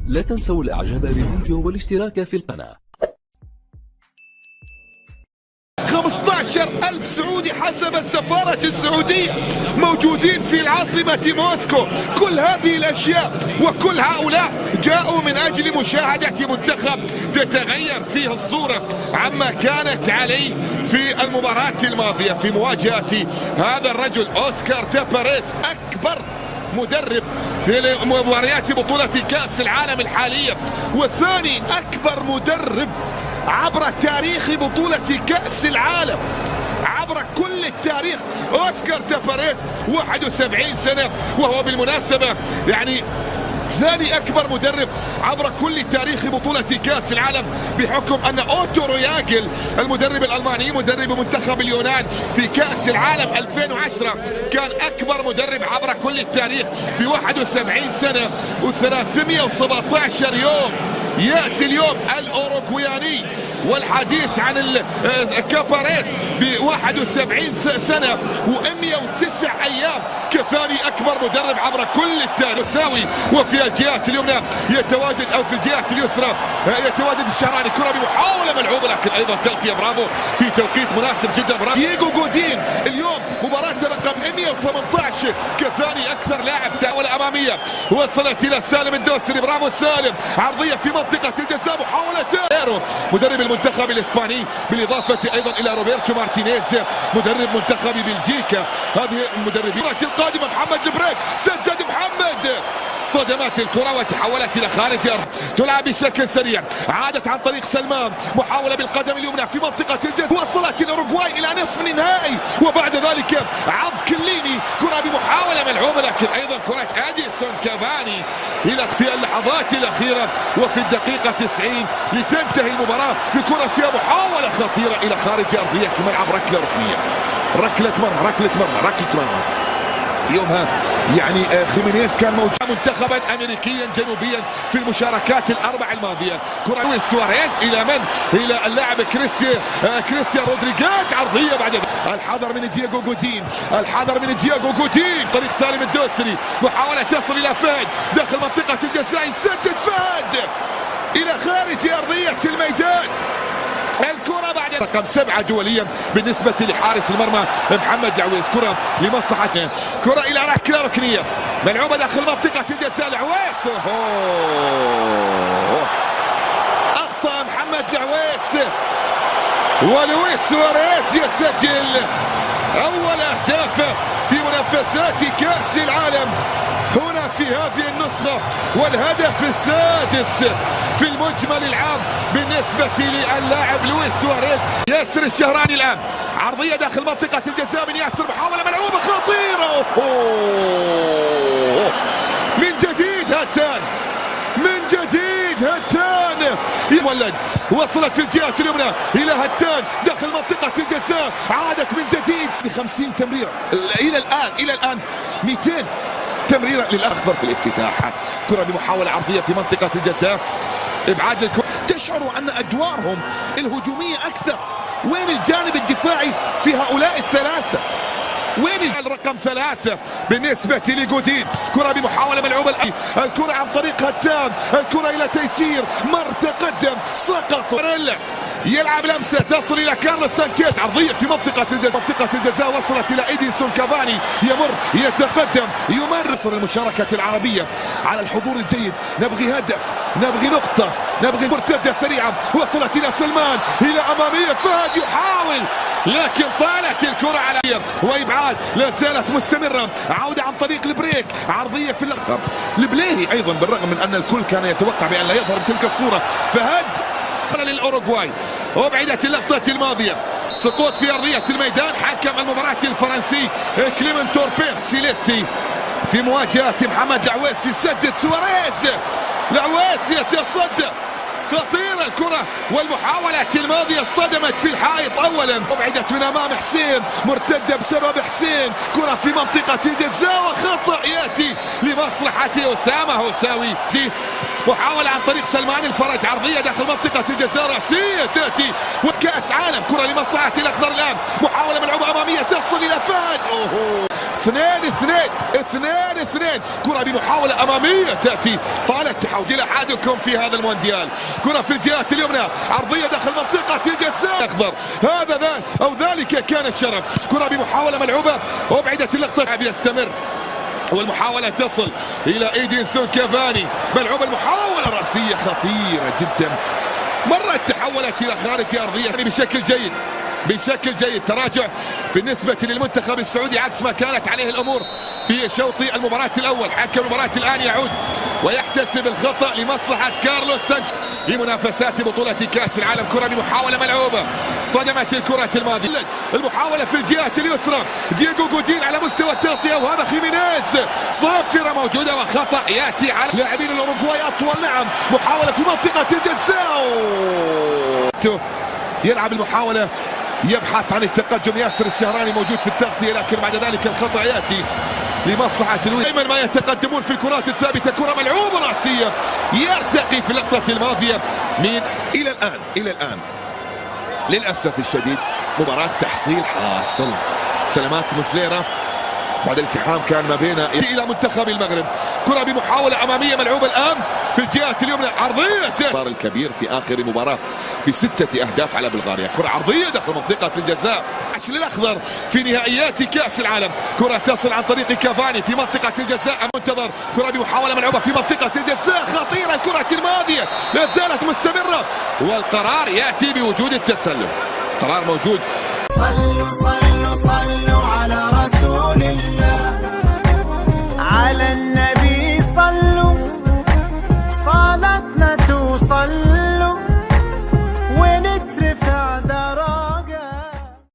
لا تنسوا الاعجاب بالفيديو والاشتراك في القناة. 15,000 سعودي حسب السفارة السعودية موجودين في العاصمة موسكو. كل هذه الأشياء وكل هؤلاء جاءوا من أجل مشاهدة منتخب تتغير فيه الصورة عما كانت عليه في المباراة الماضية في مواجهة هذا الرجل أوسكار تاباريس، أكبر مدرب في مباريات بطولة كأس العالم الحالية وثاني أكبر مدرب عبر تاريخ بطولة كأس العالم، عبر كل التاريخ. أوسكار تاباريس 71 سنة، وهو بالمناسبة يعني ثاني أكبر مدرب عبر كل تاريخ بطولة كأس العالم، بحكم أن أوتو رياجل المدرب الألماني مدرب منتخب اليونان في كأس العالم 2010 كان أكبر مدرب عبر كل التاريخ ب 71 سنة و317 يوم. يأتي اليوم الأوروغواياني والحديث عن كاباريس ب 71 سنة و109 أيام كثاني أكبر مدرب عبر كل التاريخ. يساوي وفي الجهات اليمنى يتواجد أو في الجهات اليسرى يتواجد الشهراني. كرة بمحاولة ملعوبة لكن أيضا تغطية برافو في توقيت مناسب جدا. برافو دييغو جودين اليوم مباراة رقم 118 كثاني أكثر لاعب تحول أمامية. وصلت إلى سالم الدوسري، برافو سالم، عرضية في منطقة الجزاء، محاولة مدرب المنتخب الإسباني بالإضافة أيضا إلى روبرتو مارتينيز مدرب منتخب بلجيكا. هذه المدربين القادمة. محمد جبريل سدد، محمد اصطدمت الكرة وتحولت إلى خارج الأرض. تلعب بشكل سريع، عادت عن طريق سلمان، محاولة بالقدم اليمنى في منطقة الجزاء. وصلت الأوروغواي إلى نصف النهائي وبعد ذلك عرض كليني، كرة بمحاولة ملعوبة لكن أيضا كرة أديسون كافاني إلى في اللحظات الأخيرة وفي الدقيقة 90 لتنتهي المباراة بكرة فيها محاولة خطيرة إلى خارج أرضية الملعب. ركلة ركنية، ركلة مرمى. يومها يعني خيمينيز كان موجود منتخبا امريكيا جنوبيا في المشاركات الاربع الماضيه. كره لويس سواريز الى من؟ الى اللاعب كريستيان رودريغيز، عرضيه بعد الحذر من دييغو جودين، طريق سالم الدوسري، محاوله تصل الى فهد داخل منطقه الجزاء، يسدد فهد الى خارج ارضيه الميدان. الكرة بعد رقم 7 دوليا بالنسبة لحارس المرمى محمد العويس. كرة لمصلحته، كرة إلى ركلة ركنية ملعوبة داخل منطقة الجزاء. العويس أخطأ محمد العويس ولويس سواريز يسجل أول أهدافه في منافسات كأس العالم هنا في هذه النسخة، والهدف السادس في المجمل العام بالنسبة للاعب لويس سواريز. ياسر الشهراني الآن، عرضية داخل منطقة الجزاء من ياسر، محاولة ملعوبة خطيرة من جديد هتان يولد. وصلت في الجهة اليمنى إلى هتان داخل منطقة الجزاء، عادت من جديد ب50 تمريرة إلى الآن 200 تمريرة للأخضر في الافتتاح. كرة بمحاولة عرضية في منطقة الجزاء، إبعاد الكرة. تشعروا أن أدوارهم الهجومية أكثر. وين الجانب الدفاعي في هؤلاء الثلاثة؟ وين الرقم 3 بالنسبة لجودين؟ كرة بمحاولة ملعوبة، الكرة عن طريق هتان، الكرة إلى تيسير، مر تقدم، سقط يلعب لمسة تصل إلى كارلوس سانشيز، عرضية في منطقة الجزاء وصلت إلى إديسون كافاني، يمر يتقدم يمرس المشاركة العربية على الحضور الجيد. نبغي هدف، نبغي نقطة، نبغي مرتدة سريعة. وصلت إلى سلمان إلى أمامية، فهد يحاول لكن طالت الكرة على وإبعاد لا زالت مستمرة. عودة عن طريق البريك، عرضية في اللقب البليهي أيضا، بالرغم من أن الكل كان يتوقع بأن لا يظهر بتلك الصورة. فهد للأوروغواي، وبعدت اللقطة الماضية، سقوط في أرضية الميدان. حكم المباراة الفرنسي كليمنت توربير سيليستي في مواجهة محمد العويس. يسدد سواريز، العويس يتصدى، خطيرة الكرة والمحاولات الماضية اصطدمت في الحائط أولا، وبعدت من أمام حسين، مرتدة بسبب حسين. كرة في منطقة الجزاء وخطأ يأتي لمصلحة أسامة هوساوي. محاولة عن طريق سلمان الفرج، عرضية داخل منطقة الجزاء، رأسية تأتي وكأس عالم. كرة لمصلحة الأخضر الآن، محاولة ملعوبة أمامية تصل إلى فهد. 2-2 كرة بمحاولة أمامية تأتي طالت تحول أحدكم في هذا المونديال. كرة في الجهة اليمنى عرضية داخل منطقة الجزاء أخضر، هذا أو ذلك كان الشرف. كرة بمحاولة ملعوبة وابعدت اللقطة، يستمر والمحاولة تصل إلى إيدينسون كافاني، ملعوب المحاولة رأسية خطيرة جدا، مرت تحولت إلى خارج أرضية بشكل جيد. تراجع بالنسبة للمنتخب السعودي عكس ما كانت عليه الأمور في شوط المباراة الأول. حكم المباراة الآن يعود ويحتسب الخطأ لمصلحة كارلوس سانشيز لمنافسات بطولة كأس العالم. كرة بمحاولة ملعوبة اصطدمت الكرة الماضية، المحاولة في الجهة اليسرى دييغو جودين على مستوى التغطية، وهذا خيمينيز صافرة موجودة وخطأ يأتي على لاعبين الأوروغواي أطول. نعم محاولة في منطقة الجزاء، يلعب المحاولة يبحث عن التقدم، ياسر الشهراني موجود في التغطية، لكن بعد ذلك الخطأ يأتي لمصلحة دائما ما يتقدمون في الكرات الثابتة. كرة ملعوبة رأسية يرتقي في اللقطة الماضية من إلى الآن للأسف الشديد مباراة تحصيل حاصل. سلامات مسليرة بعد الالتحام كان ما بين إلى منتخب المغرب. كرة بمحاولة أمامية ملعوبة الآن في الجهة اليمنى عرضية الفار الكبير في آخر مباراة ب6 أهداف على بلغاريا. كرة عرضية داخل منطقة الجزاء الأخضر في نهائيات كأس العالم. كرة تصل عن طريق كافاني في منطقة الجزاء، منتظر كرة بمحاولة ملعوبة في منطقة الجزاء خطيرة، الكرة الماضية لا زالت مستمرة والقرار يأتي بوجود التسلل. قرار موجود. صلوا